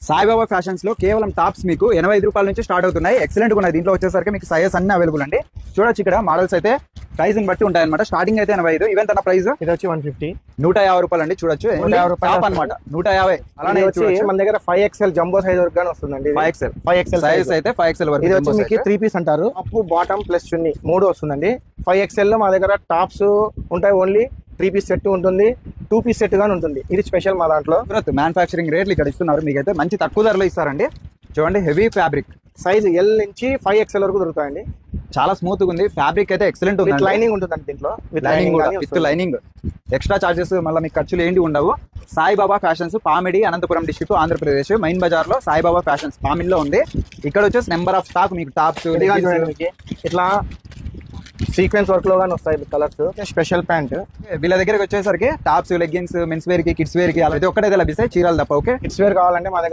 Saibaba fashions లో కేవలం tops మీకు 85 రూపాయల నుంచి స్టార్ట్ అవుతున్నాయి. ఎక్సలెంట్ గా ఉన్నాయి. దీంట్లో వచ్చేసరికి మీకు సైజెస్ అన్ని అవైలబుల్ అండి. చూడొచ్చు ఇక్కడ మోడల్స్ అయితే ప్రైసింగ్ బట్టి ఉంటాయి అనమాట. స్టార్టింగ్ అయితే 85. ఈవెంట్ అన్న ప్రైస్ ఇది వచ్చి 150, 150 రూపాయలు అండి. చూడొచ్చు 150 రూపాయలు అనమాట. 150. అలానే వచ్చి మన దగ్గర 5XL జంబో సైజ్ వరకు వస్తుందండి. 5XL సైజ్ అయితే 5XL వరకు. ఇది వచ్చి మీకు 3 పీస్ అంటారు. అప్ బాటమ్ ప్లస్ చున్నీ 3 వస్తుందండి. 5XL లో మా దగ్గర టాప్స్ ఉంటాయి. ఓన్లీ 3 పీస్ సెట్ ఉంటుంది, 2 పీస్ సెట్ గానీ ఉంటుంది. ఇది స్పెషల్ మా దాంట్లో. మ్యానుఫాక్చరింగ్ రేట్లు ఇక్కడ ఇస్తున్నారు. మీకైతే మంచి తక్కువ ధరలో ఇస్తారండి. చూడండి హెవీ ఫ్యాబ్రిక్, సైజ్ L నుంచి 5XL వరకు దొరుకుతాయండి. చాలా స్మూత్ గా ఉంది. ఫ్యాబ్రిక్ అయితే ఎక్సలెంట్ ఉంది. లైనింగ్ ఉంటుందండి దీంట్లో. With lining. ఎక్స్ట్రా చార్జెస్ మళ్ళీ మీకు ఖర్చులు ఏంటి ఉండవు. Saibaba fashions, Pamidi, Anantapuram district, Andhra Pradesh. Main బజార్ లో సాయిబాబా ఫ్యాషన్స్ పామిడిలో ఉంది. ఇక్కడ వచ్చేసి నెంబర్ ఆఫ్ స్టాక్ మీకు టాప్స్ ఇట్లా సీక్వెన్స్ వర్క్ లో గానీ వస్తాయి కలర్స్. స్పెషల్ ప్యాంట్ వీళ్ళ దగ్గరకు వచ్చేసరికి టాప్స్, లెగ్గిన్స్, మెన్స్ వేర్ కి, కిడ్స్ వేర్ కి, ప్రతి ఒక్కటైతే లభిస్తాయి. చీరలు తప్ప. ఓకే, కిడ్స్ వేర్ కావాలంటే మా దగ్గర